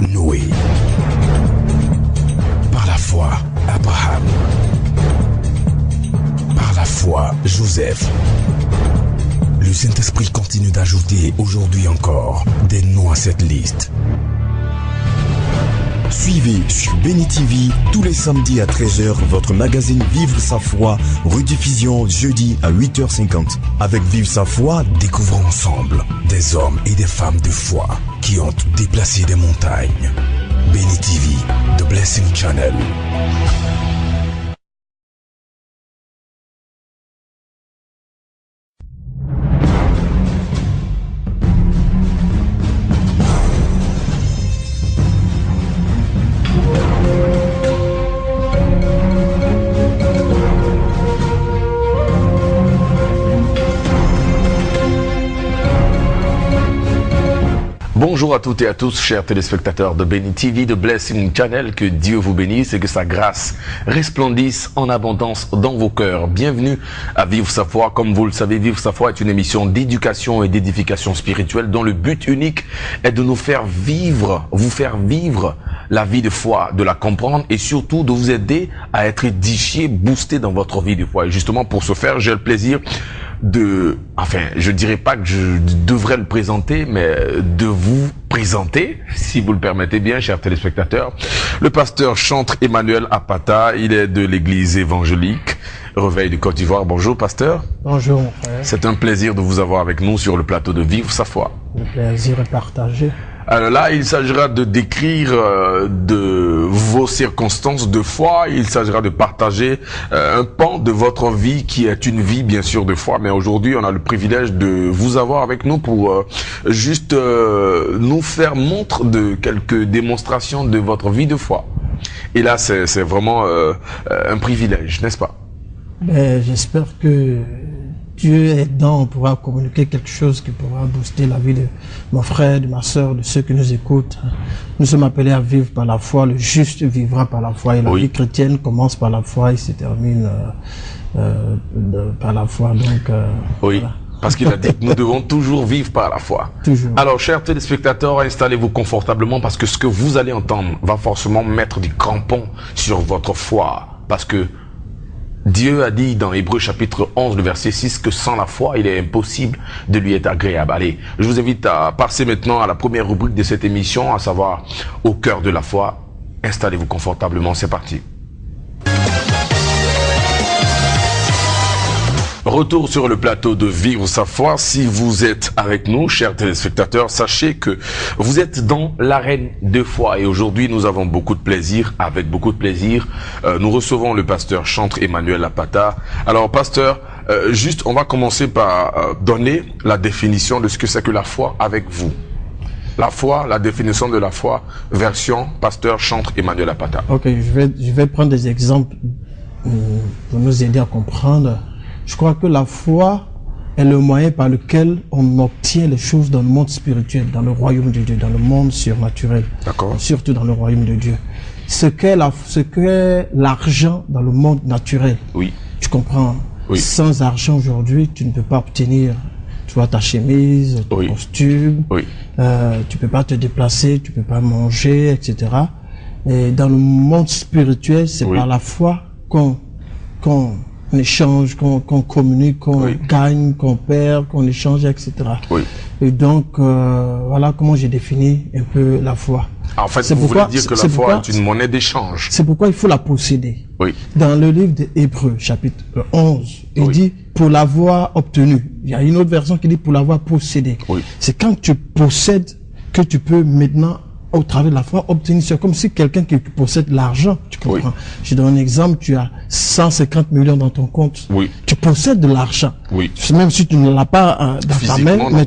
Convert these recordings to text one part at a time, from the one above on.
Noé. Par la foi, Abraham. Par la foi, Joseph. Le Saint-Esprit continue d'ajouter aujourd'hui encore des noms à cette liste. Suivez sur Béni TV tous les samedis à 13h votre magazine Vivre sa foi, rediffusion jeudi à 8h50. Avec Vivre sa foi, découvrons ensemble des hommes et des femmes de foi qui ont déplacé des montagnes. Béni TV, The Blessing Channel. Bonjour à toutes et à tous, chers téléspectateurs de Béni TV, de Blessing Channel, que Dieu vous bénisse et que sa grâce resplendisse en abondance dans vos cœurs. Bienvenue à Vivre sa foi. Comme vous le savez, Vivre sa foi est une émission d'éducation et d'édification spirituelle dont le but unique est de nous faire vivre, vous faire vivre la vie de foi, de la comprendre et surtout de vous aider à être édifié, boosté dans votre vie de foi. Et justement, pour ce faire, j'ai le plaisir je dirais pas que je devrais le présenter, mais de vous présenter, si vous le permettez bien, chers téléspectateurs, le pasteur Chantre Emmanuel Apata. Il est de l'église évangélique Réveil de Côte d'Ivoire. Bonjour, pasteur. Bonjour, mon frère. C'est un plaisir de vous avoir avec nous sur le plateau de Vivre sa foi. Le plaisir est partagé. Alors là, il s'agira de décrire de vos circonstances de foi. Il s'agira de partager un pan de votre vie qui est une vie, bien sûr, de foi. Mais aujourd'hui, on a le privilège de vous avoir avec nous pour juste nous faire montre de quelques démonstrations de votre vie de foi. Et là, c'est vraiment un privilège, n'est-ce pas? J'espère que Dieu aidant, on pourra communiquer quelque chose qui pourra booster la vie de mon frère, de ma soeur, de ceux qui nous écoutent. Nous sommes appelés à vivre par la foi. Le juste vivra par la foi. Et la vie chrétienne commence par la foi et se termine par la foi. Donc, voilà. Parce qu'il a dit que nous devons toujours vivre par la foi. Toujours. Alors, chers téléspectateurs, installez-vous confortablement parce que ce que vous allez entendre va forcément mettre des crampons sur votre foi. Parce que Dieu a dit dans Hébreux chapitre 11, le verset 6, que sans la foi, il est impossible de lui être agréable. Allez, je vous invite à passer maintenant à la première rubrique de cette émission, à savoir au cœur de la foi. Installez-vous confortablement, c'est parti. Retour sur le plateau de Vivre sa foi. Si vous êtes avec nous, chers téléspectateurs, sachez que vous êtes dans l'arène de foi. Et aujourd'hui, nous avons beaucoup de plaisir. Avec beaucoup de plaisir, nous recevons le pasteur Chantre Emmanuel Apata. Alors, pasteur, juste, on va commencer par donner la définition de ce que c'est que la foi avec vous. La foi, la définition de la foi, version pasteur Chantre Emmanuel Apata. Ok, je vais prendre des exemples pour nous aider à comprendre. Je crois que la foi est le moyen par lequel on obtient les choses dans le monde spirituel, dans le royaume de Dieu, dans le monde surnaturel. D'accord. Surtout dans le royaume de Dieu. Ce qu'est l'argent dans le monde naturel. Oui. Tu comprends? Oui. Sans argent aujourd'hui, tu ne peux pas obtenir, tu vois, ta chemise, ton costume. Oui. Tu peux pas te déplacer, tu peux pas manger, etc. Et dans le monde spirituel, c'est par la foi qu'on échange, qu'on communique, qu'on gagne, qu'on perd, qu'on échange, etc. Oui. Et donc, voilà comment j'ai défini un peu la foi. En fait, vous voulez dire que la foi est une monnaie d'échange. C'est pourquoi il faut la posséder. Oui. Dans le livre des Hébreux, chapitre 11, il dit pour l'avoir obtenu. Il y a une autre version qui dit pour l'avoir possédé. Oui. C'est quand tu possèdes que tu peux maintenant, au travers de la foi, obtenir. C'est comme si quelqu'un qui possède l'argent, tu comprends. Je donne un exemple, tu as 150 millions dans ton compte. Oui. Tu possèdes de l'argent. Oui. Même si tu ne l'as pas dans ta main, mais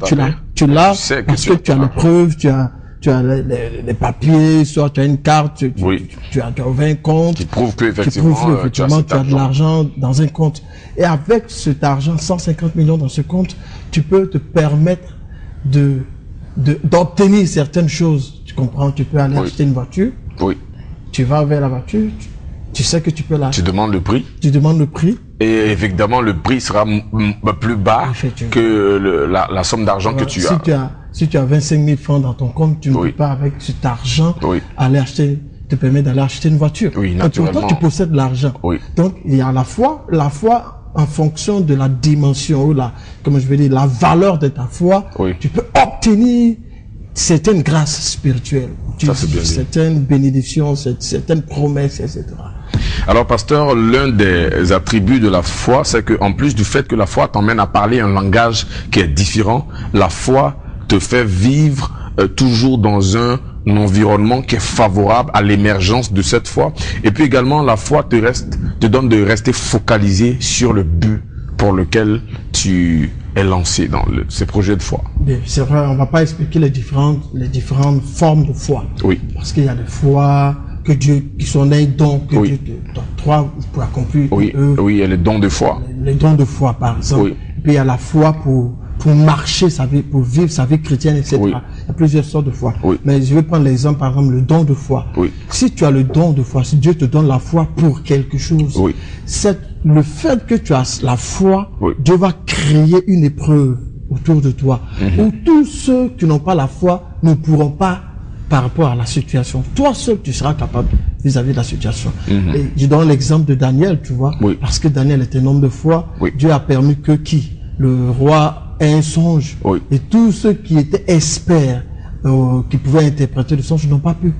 tu l'as parce que tu as les preuves, tu as les papiers, soit tu as une carte, tu as un compte. Qui prouve que effectivement, tu as de l'argent dans un compte. Et avec cet argent, 150 millions dans ce compte, tu peux te permettre d'obtenir certaines choses. Tu comprends? Tu peux aller acheter une voiture. Oui. Tu vas vers la voiture. Tu sais que tu peux la... Tu demandes le prix. Tu demandes le prix. Et évidemment, le prix sera plus bas que la somme d'argent que tu as. si tu as 25 000 francs dans ton compte, tu ne peux pas avec cet argent aller acheter, te permettre d'aller acheter une voiture. Oui, naturellement. Pourtant, tu possèdes l'argent. Donc, il y a la foi en fonction de la dimension ou la valeur de ta foi, tu peux obtenir certaines grâces spirituelles, certaines bénédictions, certaines promesses, etc. Alors, pasteur, l'un des attributs de la foi, c'est que en plus du fait que la foi t'emmène à parler un langage qui est différent, la foi te fait vivre toujours dans un environnement qui est favorable à l'émergence de cette foi. Et puis également, la foi te donne de rester focalisé sur le but pour lequel tu es lancé dans ces projets de foi. C'est vrai, on va pas expliquer les différentes formes de foi. Oui. Parce qu'il y a des foi que Dieu, qui sont des dons que Dieu te donne pour accomplir. Oui, il y a les dons de foi. Les dons de foi, par exemple. Oui. Et puis il y a la foi pour marcher sa vie, pour vivre sa vie chrétienne, etc. Il y a plusieurs sortes de foi. Mais je vais prendre l'exemple, par exemple, le don de foi. Si tu as le don de foi, si Dieu te donne la foi pour quelque chose, le fait que tu as la foi, Dieu va créer une épreuve autour de toi, où tous ceux qui n'ont pas la foi ne pourront pas par rapport à la situation. Toi seul, tu seras capable vis-à-vis de la situation. Et je donne l'exemple de Daniel, tu vois, parce que Daniel était un homme de foi. Dieu a permis que le roi ait un songe. Et tous ceux qui étaient experts, qui pouvaient interpréter le songe, n'ont pas pu.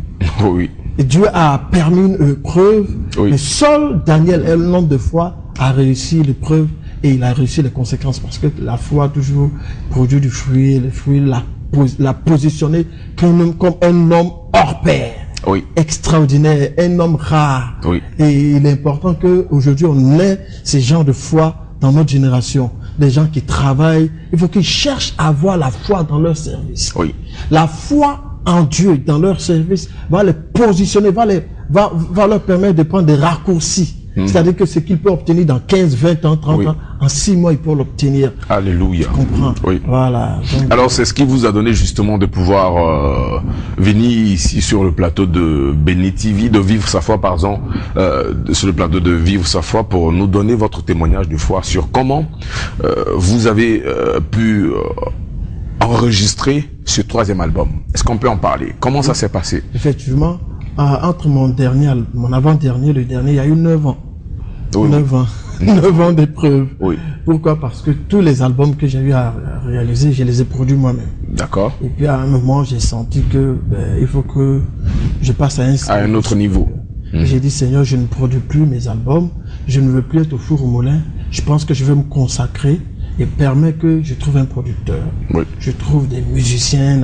Et Dieu a permis une épreuve. Mais seul Daniel, un homme de foi, a réussi l'épreuve et il a réussi les conséquences, parce que la foi toujours produit du fruit. Le fruit l'a positionné comme un homme hors pair, extraordinaire, un homme rare. Et il est important qu'aujourd'hui on ait ces gens de foi dans notre génération, des gens qui travaillent. Il faut qu'ils cherchent à avoir la foi dans leur service. La foi en Dieu dans leur service va les positionner, va leur permettre de prendre des raccourcis. C'est-à-dire que ce qu'il peut obtenir dans 15, 20 ans, 30 ans, en 6 mois, il peut l'obtenir. Alléluia. Tu comprends? Voilà. Donc, alors, c'est ce qui vous a donné justement de pouvoir venir ici sur le plateau de Béni TV, de Vivre sa foi, pardon, sur le plateau de Vivre sa foi, pour nous donner votre témoignage de foi sur comment vous avez pu enregistrer ce 3e album. Est-ce qu'on peut en parler? Comment ça s'est passé? Effectivement, entre mon avant-dernier, le dernier, il y a eu 9 ans. 9 ans. 9 ans d'épreuve. Pourquoi? Parce que tous les albums que j'ai eu à réaliser, je les ai produits moi-même. D'accord. Et puis à un moment, j'ai senti que il faut que je passe à un autre niveau. J'ai dit, Seigneur, je ne produis plus mes albums, je ne veux plus être au four au moulin, je pense que je vais me consacrer et permet que je trouve un producteur, je trouve des musiciens,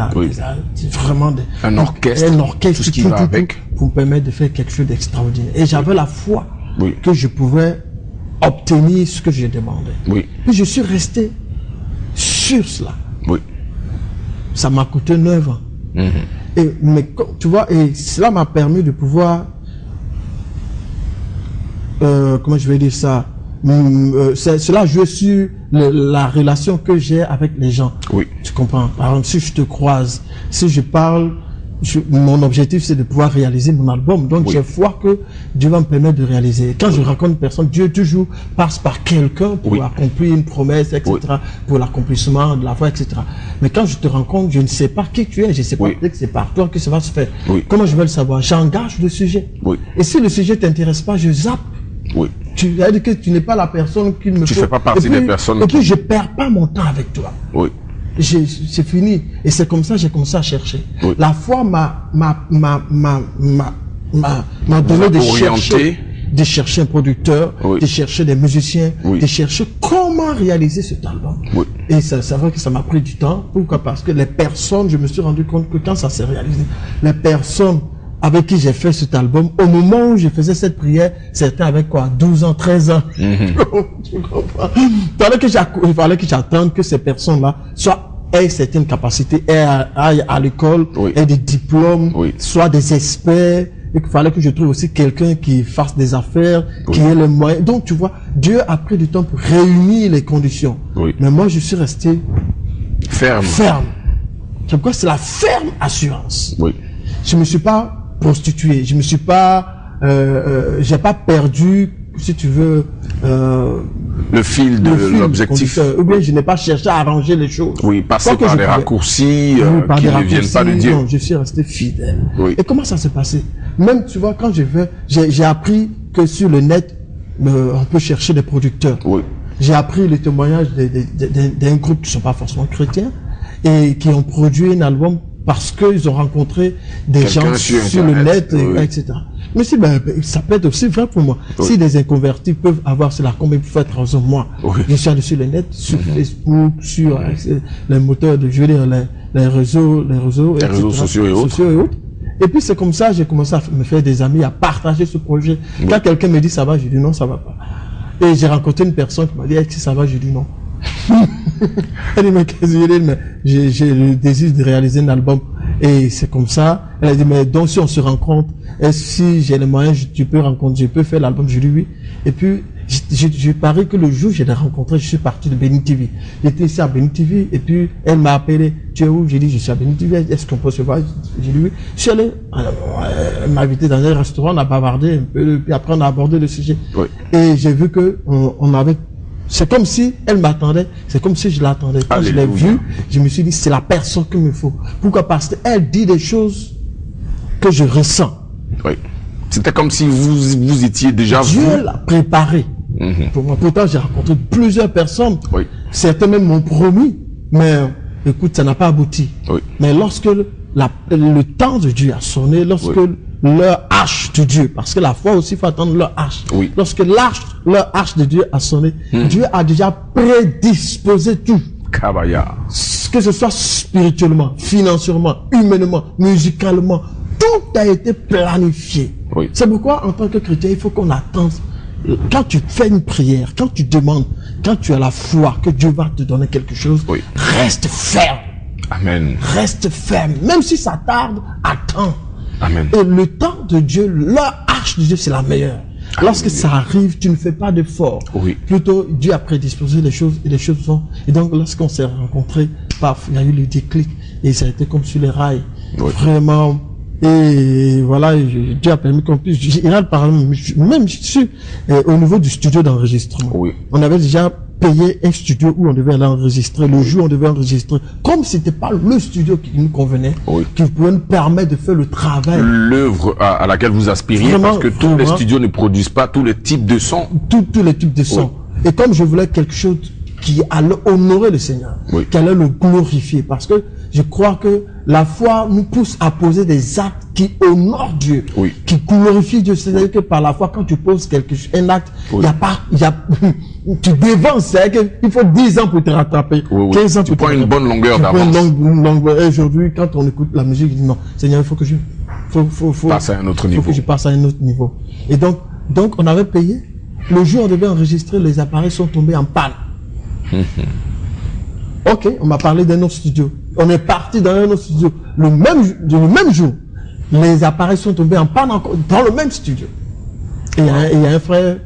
vraiment un orchestre tout ce qui va avec, pour me permettre de faire quelque chose d'extraordinaire. Et j'avais la foi que je pouvais obtenir ce que je demandais. Et je suis resté sur cela. Ça m'a coûté 9 ans. Mais tu vois, et cela m'a permis de pouvoir, comment je vais dire ça, cela joue sur la relation que j'ai avec les gens. Tu comprends? Par exemple, si je te croise, si je parle, mon objectif c'est de pouvoir réaliser mon album. Donc j'ai foi que Dieu va me permettre de réaliser. Quand je rencontre une personne, Dieu toujours passe par quelqu'un pour accomplir une promesse, etc. Pour l'accomplissement de la foi, etc. Mais quand je te rencontre, je ne sais pas qui tu es, je ne sais pas, peut-être que c'est par toi que ça va se faire. Comment je vais le savoir? J'engage le sujet. Et si le sujet t'intéresse pas, je zappe. Tu as dit que tu n'es pas la personne qu'il me faut. Tu fais pas partie des personnes. Et puis je perds pas mon temps avec toi. C'est fini. Et c'est comme ça que j'ai commencé à chercher. La foi m'a donné de chercher un producteur, de chercher des musiciens, de chercher comment réaliser cet album. Et c'est vrai que ça m'a pris du temps. Pourquoi? Parce que les personnes, je me suis rendu compte que quand ça s'est réalisé, les personnes avec qui j'ai fait cet album, au moment où je faisais cette prière, c'était avec quoi? 12 ans, 13 ans. Tu comprends? Il fallait que j'attende que ces personnes-là aient certaines capacités, aient à l'école, aient des diplômes, soient des experts, et qu'il fallait que je trouve aussi quelqu'un qui fasse des affaires, qui ait les moyens. Donc, tu vois, Dieu a pris du temps pour réunir les conditions. Mais moi, je suis resté ferme. C'est pourquoi c'est la ferme assurance. Je me suis pas prostitué, j'ai pas perdu, si tu veux, le fil de l'objectif. Ou bien je n'ai pas cherché à arranger les choses. Oui, passer par des raccourcis qui ne viennent pas de Dieu. Non, je suis resté fidèle. Oui. Et comment ça s'est passé? Même, tu vois, quand j'ai appris que sur le net, on peut chercher des producteurs. Oui. J'ai appris le témoignage d'un groupe qui ne sont pas forcément chrétiens et qui ont produit un album parce qu'ils ont rencontré des gens sur le net, etc. Mais si, ça peut être aussi vrai pour moi. Oui. Si des inconvertis peuvent avoir cela, combien peut faire raison moi? Oui. Je suis allé sur le net, sur Facebook, sur les moteurs de, je veux dire, les réseaux sociaux et autres. Et puis c'est comme ça, j'ai commencé à me faire des amis, à partager ce projet. Oui. Quand quelqu'un me dit ça va, je dis non, ça va pas. Et j'ai rencontré une personne qui m'a dit, si ça va, je dis non. Elle dit, mais qu'est-ce que je dis, mais j'ai le désir de réaliser un album. Et c'est comme ça. Elle a dit, mais donc si on se rencontre, si j'ai les moyens, je peux faire l'album. Je lui dis oui. Et puis, je parie que le jour où je l'ai rencontré, je suis parti de Béni TV. J'étais ici à Béni TV, et puis elle m'a appelé. Tu es où? J'ai dit, je suis à Béni TV. Est-ce qu'on peut se voir? J'ai dit oui. Je suis allé. Elle m'a invité dans un restaurant, on a bavardé un peu, puis après on a abordé le sujet. Oui. Et j'ai vu que on avait. C'est comme si elle m'attendait, c'est comme si je l'attendais. Quand je l'ai vue, je me suis dit, c'est la personne qu'il me faut. Pourquoi? Parce qu'elle dit des choses que je ressens. Oui. C'était comme si vous étiez déjà Dieu l'a préparé. Pour moi. Pourtant, j'ai rencontré plusieurs personnes. Oui. Certains même m'ont promis. Mais écoute, ça n'a pas abouti. Oui. Mais lorsque le temps de Dieu a sonné, lorsque leur hache de Dieu, parce que la foi aussi, il faut attendre leur hache. Oui. Lorsque leur hache de Dieu a sonné, Dieu a déjà prédisposé tout. Kabaya. Que ce soit spirituellement, financièrement, humainement, musicalement, tout a été planifié. Oui. C'est pourquoi, en tant que chrétien, il faut qu'on attende. Quand tu fais une prière, quand tu demandes, quand tu as la foi que Dieu va te donner quelque chose, reste ferme. Amen. Reste ferme. Même si ça tarde, attends. Amen. Et le temps de Dieu, leur arche de Dieu, c'est la meilleure. Lorsque ça arrive, tu ne fais pas d'effort. Oui. Plutôt, Dieu a prédisposé les choses et les choses vont. Et donc, lorsqu'on s'est rencontrés, paf, il y a eu le déclic. Et ça a été comme sur les rails. Oui. Vraiment. Et voilà, Dieu a permis qu'on puisse, même au niveau du studio d'enregistrement. Oui. On avait déjà payé un studio où on devait aller enregistrer. Le jour où on devait enregistrer, comme c'était pas le studio qui nous convenait, qui pouvait nous permettre de faire le travail. L'œuvre à laquelle vous aspiriez, vraiment, parce que tous les studios ne produisent pas tous les types de sons. Tous les types de sons. Et comme je voulais quelque chose qui allait honorer le Seigneur, qui allait le glorifier, parce que je crois que la foi nous pousse à poser des actes qui honorent Dieu, qui glorifient Dieu. C'est-à-dire que par la foi, quand tu poses un acte, tu dévances, c'est-à-dire qu'il faut 10 ans pour te rattraper, 15 ans tu prends une bonne longueur d'avance. Et aujourd'hui, quand on écoute la musique, il dit non, Seigneur, il faut que je passe à un autre niveau. Faut que je passe à un autre niveau. Et donc on avait payé. Le jour où on devait enregistrer, les appareils sont tombés en panne. Ok, on m'a parlé d'un autre studio. On est parti dans un autre studio. Le même jour, les appareils sont tombés en panne dans le même studio. Et il y a un frère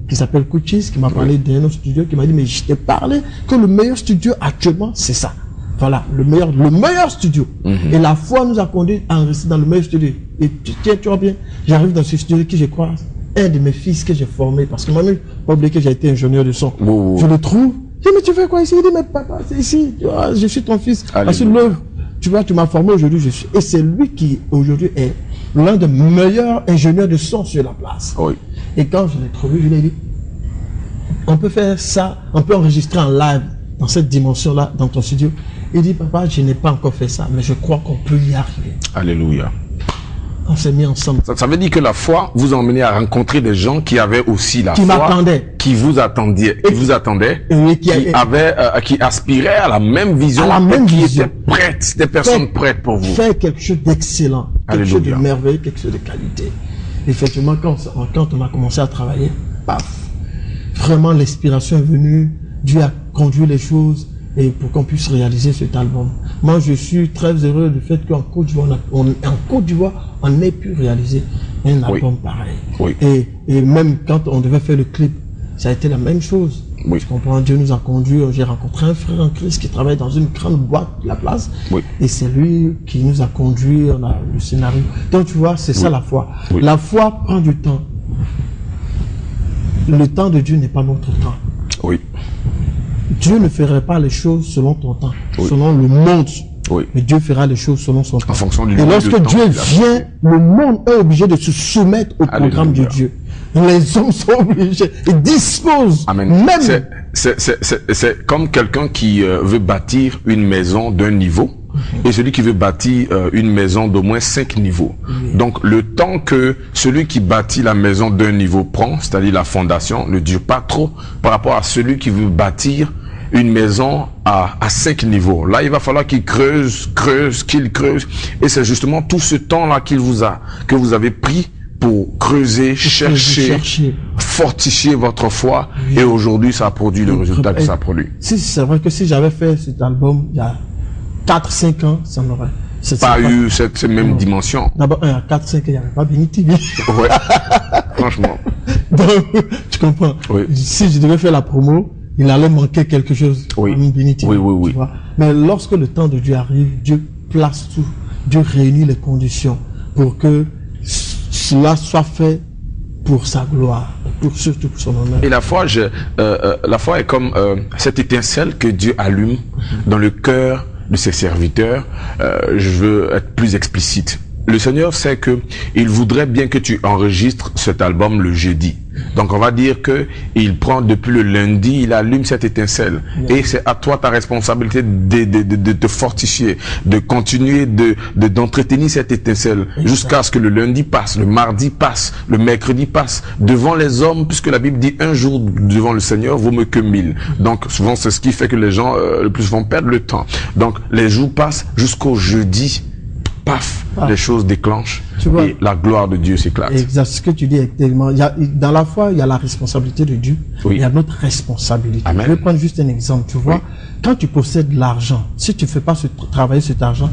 qui s'appelle Kouchis qui m'a parlé d'un autre studio, qui m'a dit, mais je t'ai parlé que le meilleur studio actuellement, c'est ça. Voilà, le meilleur studio. Et la foi nous a conduit à enregistrer dans le meilleur studio. Et tiens, tu vois bien, j'arrive dans ce studio qui, je crois, un de mes fils que j'ai formé, parce que moi-même, pas oublié que j'ai été ingénieur de son. Je le trouve. Je dis, mais tu fais quoi ici? Il dit, mais papa, c'est ici, tu vois, je suis ton fils. Parce que l'œuvre, tu vois, tu m'as formé aujourd'hui, je suis. Et c'est lui qui, aujourd'hui, est l'un des meilleurs ingénieurs de son sur la place. Oui. Et quand je l'ai trouvé, je lui ai dit, on peut faire ça, on peut enregistrer en live dans cette dimension-là, dans ton studio. Il dit, papa, je n'ai pas encore fait ça, mais je crois qu'on peut y arriver. Alléluia. On s'est mis ensemble. Ça veut dire que la foi vous a emmené à rencontrer des gens qui avaient aussi la foi. Qui m'attendaient. Qui vous attendaient. Qui aspiraient à la même vision. À la même qui vision. étaient prêtes, des personnes prêtes pour vous. Faire quelque chose d'excellent. Quelque chose de merveilleux, quelque chose de qualité. Effectivement, quand on a commencé à travailler, paf, vraiment l'inspiration est venue. Dieu a conduit les choses. Et pour qu'on puisse réaliser cet album. Moi, je suis très heureux du fait qu'en Côte d'Ivoire, on ait pu réaliser un album pareil. Oui. Et même quand on devait faire le clip, ça a été la même chose. Oui. Je comprends, Dieu nous a conduits. J'ai rencontré un frère en Christ qui travaille dans une grande boîte de la place. Oui. Et c'est lui qui nous a conduits. On a le scénario. Donc, tu vois, c'est ça la foi. Oui. La foi prend du temps. Le temps de Dieu n'est pas notre temps. Oui. Dieu ne ferait pas les choses selon ton temps, Oui. selon le monde. Oui. Mais Dieu fera les choses selon son temps. En fonction du Et temps lorsque qu'il Dieu a vient, le monde est obligé de se soumettre au programme de Alléluia. Dieu. Les hommes sont obligés, ils disposent. Amen. Même C'est comme quelqu'un qui veut bâtir une maison d'un niveau et celui qui veut bâtir une maison d'au moins 5 niveaux. Donc le temps que celui qui bâtit la maison d'un niveau prend, c'est-à-dire la fondation, ne dure pas trop par rapport à celui qui veut bâtir une maison à 5 niveaux. Là, il va falloir qu'il creuse. Et c'est justement tout ce temps-là que vous avez pris pour creuser, chercher, fortifier votre foi. Et aujourd'hui, ça a produit le résultat que ça a produit. Si c'est vrai que si j'avais fait cet album il y a 4-5 ans, ça n'aurait pas eu cette même dimension. D'abord, il y a 4-5 ans, il n'y avait pas Béni TV. Ouais. Franchement. Donc, tu comprends? Oui. Si je devais faire la promo, il allait manquer quelque chose. Oui. Béni TV, Oui. tu vois. Mais lorsque le temps de Dieu arrive, Dieu place tout. Dieu réunit les conditions pour que cela soit fait pour sa gloire, surtout pour son honneur. Et la foi est comme cette étincelle que Dieu allume dans le cœur de ses serviteurs. Je veux être plus explicite. Le Seigneur sait que il voudrait bien que tu enregistres cet album le jeudi. Donc on va dire que il prend depuis le lundi, il allume cette étincelle. Et c'est à toi ta responsabilité de te fortifier, de continuer d'entretenir cette étincelle jusqu'à ce que le lundi passe, le mardi passe, le mercredi passe. Devant les hommes, puisque la Bible dit un jour devant le Seigneur vaut mieux que 1000. Donc souvent c'est ce qui fait que les gens le plus vont perdre le temps. Donc les jours passent jusqu'au jeudi. Paf, les choses déclenchent et la gloire de Dieu s'éclate. Exact, ce que tu dis est tellement... Dans la foi, il y a la responsabilité de Dieu, il y a notre responsabilité. Amen. Je vais prendre juste un exemple, tu vois. Quand tu possèdes l'argent, si tu ne fais pas travailler cet argent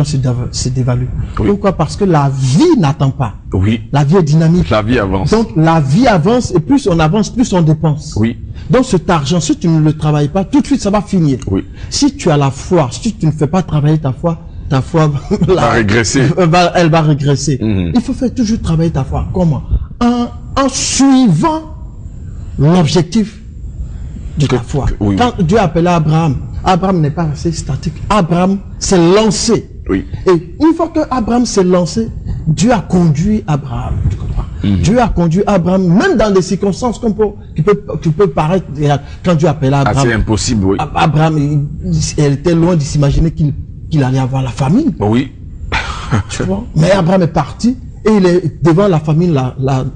se dévalue. Pourquoi? Parce que la vie n'attend pas. Oui. La vie est dynamique. La vie avance. Donc, la vie avance et plus on avance, plus on dépense. Oui. Donc, cet argent, si tu ne le travailles pas, tout de suite, ça va finir. Oui. Si tu as la foi, si tu ne fais pas travailler ta foi va régresser. Elle va régresser. Il faut faire toujours travailler ta foi. Comment? En suivant l'objectif de ta foi. Oui. Quand Dieu a appelé Abraham, Abraham n'est pas resté statique. Abraham s'est lancé. Oui. Et une fois que Abraham s'est lancé, Dieu a conduit Abraham. Tu comprends? Dieu a conduit Abraham, même dans des circonstances qui peut paraître, quand Dieu a appelé Abraham. C'est impossible, oui. Abraham, elle était loin de s'imaginer qu'il allait avoir la famine. Oui. Tu vois? Mais Abraham est parti et il est devant la famine,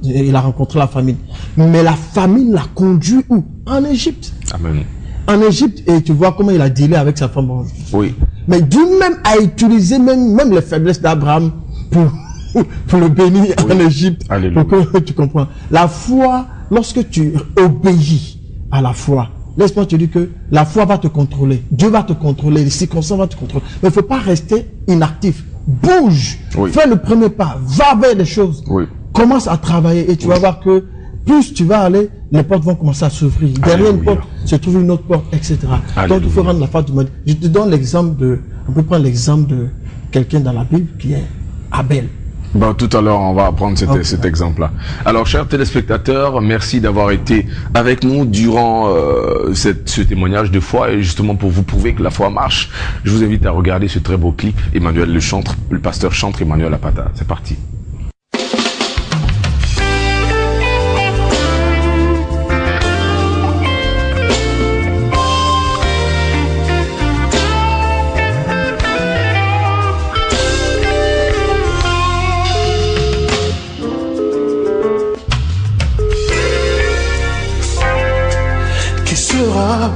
il a rencontré la famine. Mais la famine l'a conduit où? En Égypte. Amen. En Égypte, et tu vois comment il a dealé avec sa femme. Oui. Mais Dieu même a utilisé même les faiblesses d'Abraham pour le bénir en Égypte. Alléluia. Pour que tu comprends. La foi, lorsque tu obéis à la foi, laisse-moi te dire que la foi va te contrôler. Dieu va te contrôler, les circonstances vont te contrôler. Mais il ne faut pas rester inactif. Bouge. Oui. Fais le premier pas. Va vers les choses. Oui. Commence à travailler et tu vas voir que plus tu vas aller, les portes vont commencer à s'ouvrir. Derrière une porte se trouve une autre porte, etc. Donc il faut rendre la foi du mode. Je te donne l'exemple on peut prendre l'exemple de quelqu'un dans la Bible qui est Abel. Bon, tout à l'heure, on va prendre cet exemple-là. Alors, chers téléspectateurs, merci d'avoir été avec nous durant ce témoignage de foi et justement pour vous prouver que la foi marche. Je vous invite à regarder ce très beau clip. Emmanuel le pasteur chantre Emmanuel Apata. C'est parti.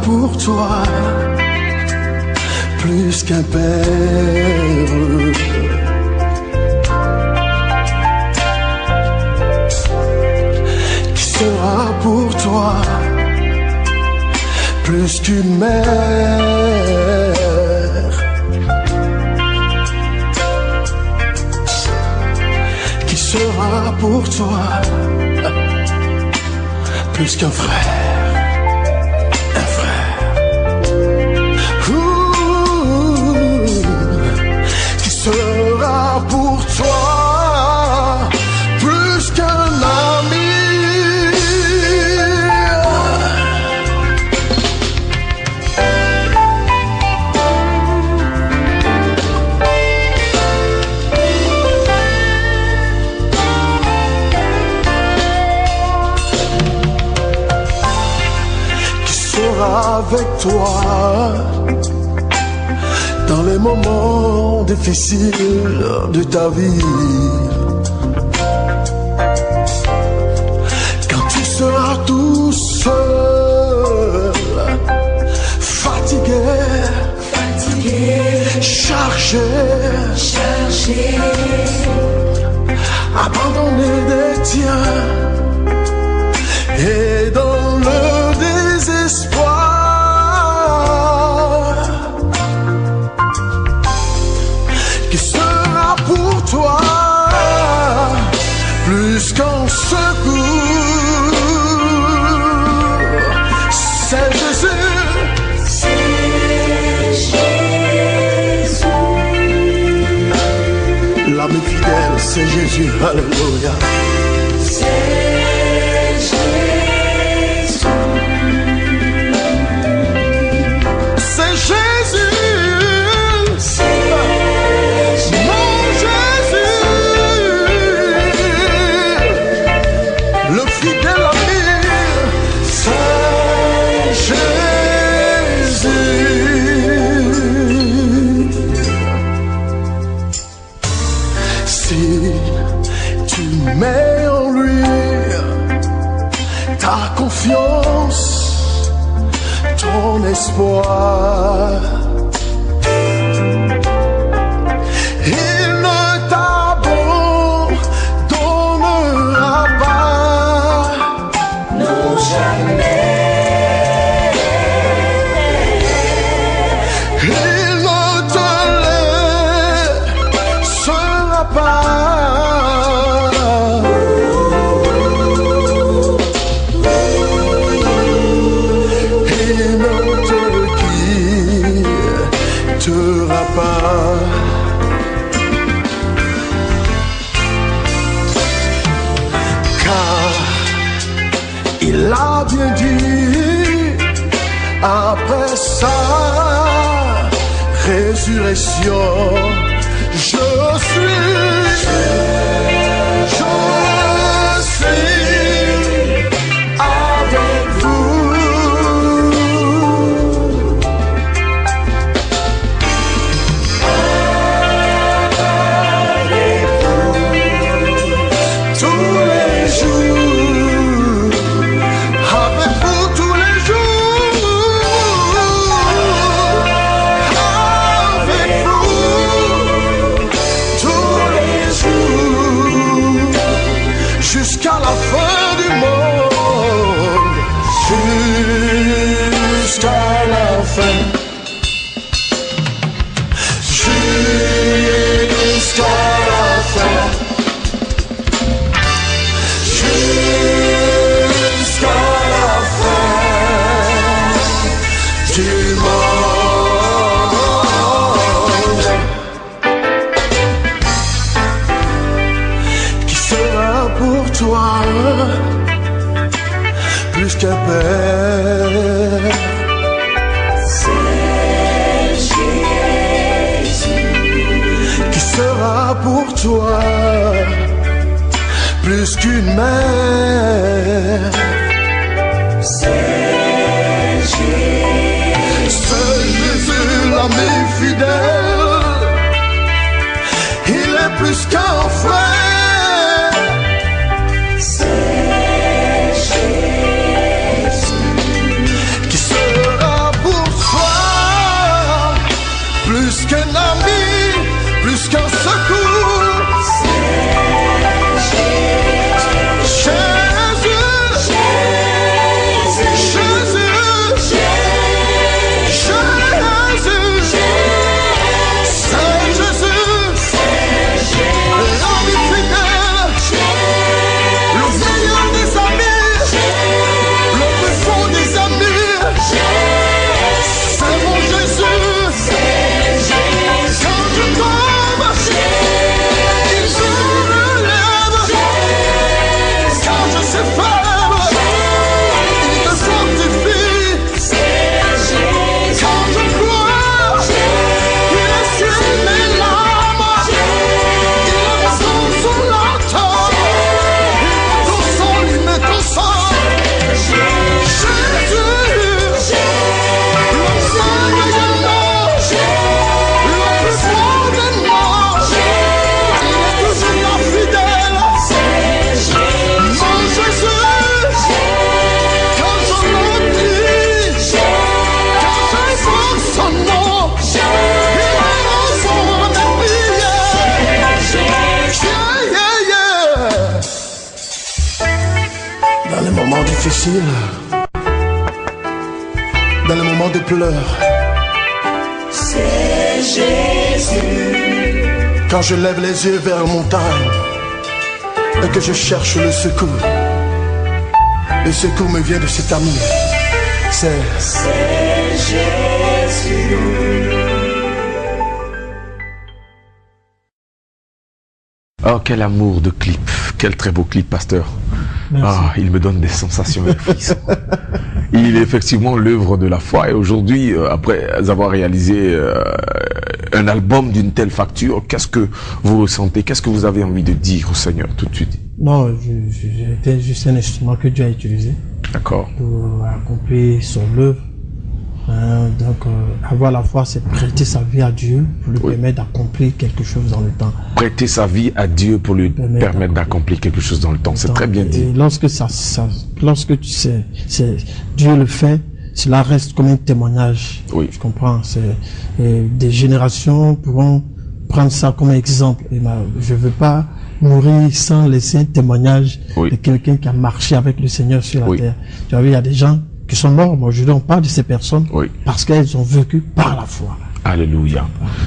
Pour toi, plus qu'un père, qui sera pour toi plus qu'une mère, qui sera pour toi plus qu'un frère. Sera pour toi plus qu'un ami, avec toi dans les moments difficiles de ta vie. Quand tu seras tout seul, fatigué, chargé, abandonné des tiens et dans le désespoir, qui sera pour toi plus qu'un secours? C'est Jésus. L'ami fidèle, c'est Jésus, alléluia. C'est Jésus. C'est Jésus. C'est mon Jésus. Le fidèle ami, c'est Jésus. Si tu mets en lui ta confiance, ton espoir, il ne t'abandonnera pas. Non, jamais. Il ne te laissera pas. Il ne te quittera pas. Car il a bien dit, après sa résurrection, je suis avec vous. Tous les jours, avec vous tous les jours, avec vous tous les jours, jusqu'à la fin du monde, jusqu'à la fin, jusqu'à la fin. Jusqu'à la fin du monde, qui sera pour toi plus qu'un père. C'est Jésus. Qui sera pour toi plus qu'une mère. C'est Jésus. C'est Jésus, l'ami fidèle. Il est plus qu'un frère. C'est Jésus. Qui sera pour toi plus qu'un ami, plus qu'un secours. Jésus, difficiles, dans les moments de pleurs, c'est Jésus. Quand je lève les yeux vers la montagne et que je cherche le secours me vient de cet ami. C'est Jésus. Oh, quel amour de clip. Quel très beau clip, pasteur. Ah, il me donne des sensations de frissons. Il est effectivement l'œuvre de la foi. Et aujourd'hui, après avoir réalisé un album d'une telle facture, qu'est-ce que vous ressentez? Qu'est-ce que vous avez envie de dire au Seigneur tout de suite? Non, j'étais juste un instrument que Dieu a utilisé. D'accord. Pour accomplir son œuvre. Donc, avoir la foi, c'est prêter sa vie à Dieu pour lui permettre d'accomplir quelque chose dans le temps. Prêter sa vie à Dieu pour lui permettre d'accomplir quelque chose dans le temps. C'est très bien dit. Et lorsque lorsque tu sais, Dieu le fait, cela reste comme un témoignage. Oui. Je comprends. Des générations pourront prendre ça comme exemple. Et je veux pas mourir sans laisser un témoignage de quelqu'un qui a marché avec le Seigneur sur la terre. Tu vois, il y a des gens qui sont morts. Moi, aujourd'hui, on parle de ces personnes parce qu'elles ont vécu par la foi. Alléluia.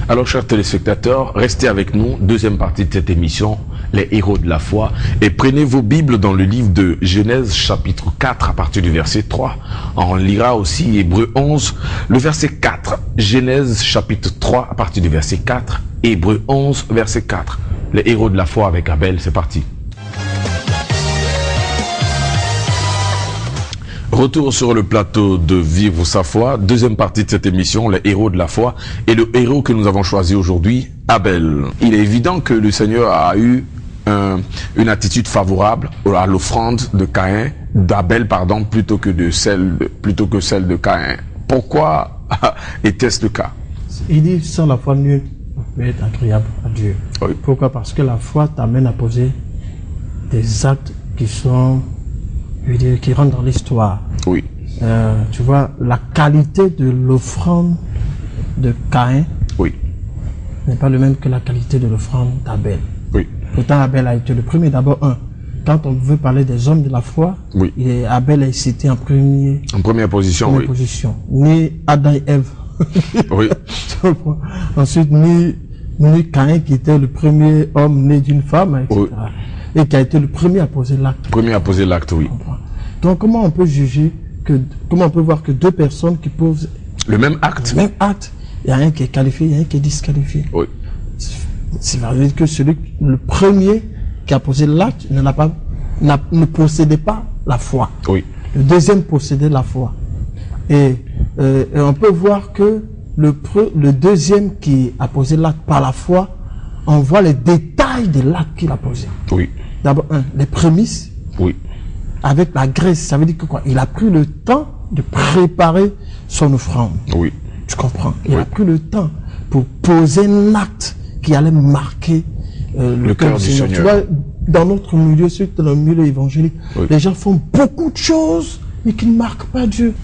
Alors, chers téléspectateurs, restez avec nous. Deuxième partie de cette émission, les héros de la foi. Et prenez vos Bibles dans le livre de Genèse, chapitre 4, à partir du verset 3. On lira aussi Hébreux 11, le verset 4. Genèse, chapitre 3, à partir du verset 4. Hébreux 11, verset 4. Les héros de la foi avec Abel, c'est parti. Retour sur le plateau de Vivre sa foi, deuxième partie de cette émission, les héros de la foi. Et le héros que nous avons choisi aujourd'hui, Abel. Il est évident que le Seigneur a eu une attitude favorable à l'offrande de Caïn, d'Abel pardon, plutôt que celle de Caïn. Pourquoi était-ce le cas? Il dit sans la foi nul ne peut être agréable à Dieu. Oui. Pourquoi? Parce que la foi t'amène à poser des actes qui sont, je veux dire, qui rentrent dans l'histoire. Oui. Tu vois, la qualité de l'offrande de Caïn n'est pas le même que la qualité de l'offrande d'Abel. Oui. Pourtant, Abel a été le premier. D'abord, quand on veut parler des hommes de la foi, Abel est cité en première position. Ni Adam et Ève. Oui. Ensuite, ni Caïn qui était le premier homme né d'une femme, etc. Oui. Et qui a été le premier à poser l'acte. Oui. Donc, comment on peut voir que deux personnes qui posent le même acte, il y a un qui est qualifié, il y a un qui est disqualifié. Oui. C'est vrai que le premier qui a posé l'acte ne possédait pas la foi. Oui. Le deuxième possédait la foi. Et on peut voir que le deuxième qui a posé l'acte par la foi, on voit les détails de l'acte qu'il a posé. Oui. D'abord, les prémices. Oui. Avec la graisse, ça veut dire que quoi? Il a pris le temps de préparer son offrande. Oui. Tu comprends? Il a pris le temps pour poser un acte qui allait marquer le cœur du Seigneur. Tu vois, dans notre milieu, surtout dans le milieu évangélique, les gens font beaucoup de choses, mais qui ne marquent pas Dieu.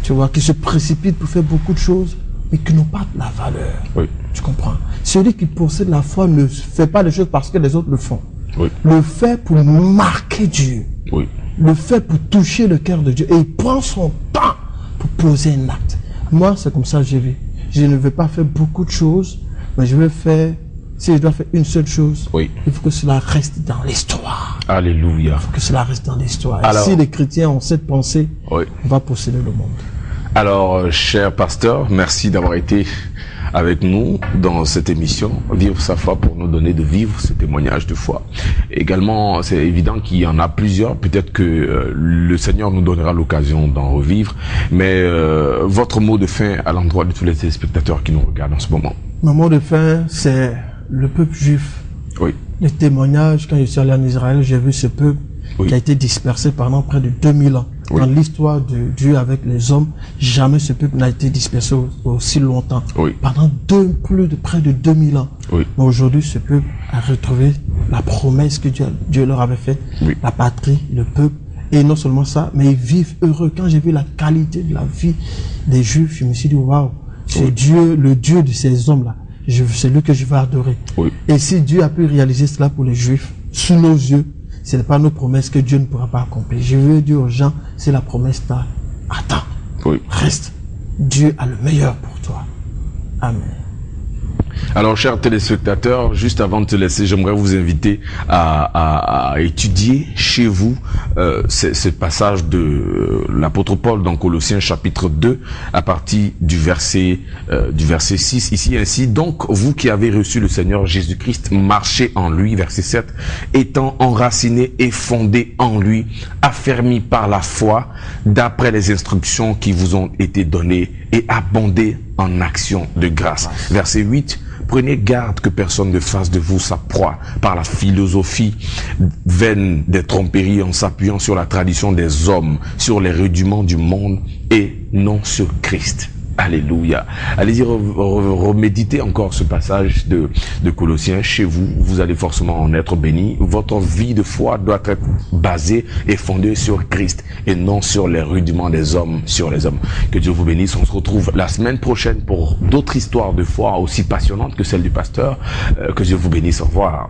Tu vois, qui se précipitent pour faire beaucoup de choses, mais qui n'ont pas de la valeur. Oui. Tu comprends? Celui qui possède la foi ne fait pas les choses parce que les autres le font. Oui. Le fait pour marquer Dieu. Oui. Le fait pour toucher le cœur de Dieu. Et il prend son temps pour poser un acte. Moi, c'est comme ça que je vis. Je ne vais pas faire beaucoup de choses, mais je vais faire, si je dois faire une seule chose, il faut que cela reste dans l'histoire. Alléluia. Il faut que cela reste dans l'histoire. Et si les chrétiens ont cette pensée, on va posséder le monde. Alors, cher pasteur, merci d'avoir été avec nous dans cette émission Vivre sa foi, pour nous donner de vivre ce témoignage de foi. Également, c'est évident qu'il y en a plusieurs, peut-être que le Seigneur nous donnera l'occasion d'en revivre, mais votre mot de fin à l'endroit de tous les téléspectateurs qui nous regardent en ce moment. Mon mot de fin, c'est le peuple juif. Oui. Les témoignages, quand je suis allé en Israël, j'ai vu ce peuple qui a été dispersé pendant près de 2000 ans. Dans l'histoire de Dieu avec les hommes, jamais ce peuple n'a été dispersé aussi longtemps. Pendant près de 2000 ans. Mais aujourd'hui, ce peuple a retrouvé la promesse que Dieu leur avait faite, la patrie, le peuple. Et non seulement ça, mais ils vivent heureux. Quand j'ai vu la qualité de la vie des Juifs, je me suis dit, waouh, c'est Dieu, le Dieu de ces hommes-là. C'est lui que je vais adorer. Et si Dieu a pu réaliser cela pour les Juifs, sous nos yeux, ce n'est pas nos promesses que Dieu ne pourra pas accomplir. Je veux dire aux gens, c'est la promesse là. Attends. Oui. Reste. Dieu a le meilleur pour toi. Amen. Alors, chers téléspectateurs, juste avant de te laisser, j'aimerais vous inviter à étudier chez vous ce passage de l'apôtre Paul dans Colossiens chapitre 2 à partir du verset 6 ici ainsi. Donc, vous qui avez reçu le Seigneur Jésus-Christ, marchez en lui, verset 7, étant enracinés et fondés en lui, affermis par la foi, d'après les instructions qui vous ont été données et abondez en action de grâce. Verset 8, prenez garde que personne ne fasse de vous sa proie par la philosophie vaine des tromperies en s'appuyant sur la tradition des hommes, sur les rudiments du monde et non sur Christ. Alléluia. Allez-y reméditer encore ce passage de Colossiens chez vous. Vous allez forcément en être béni. Votre vie de foi doit être basée et fondée sur Christ et non sur les rudiments des hommes, sur les hommes. Que Dieu vous bénisse. On se retrouve la semaine prochaine pour d'autres histoires de foi aussi passionnantes que celle du pasteur. Que Dieu vous bénisse. Au revoir.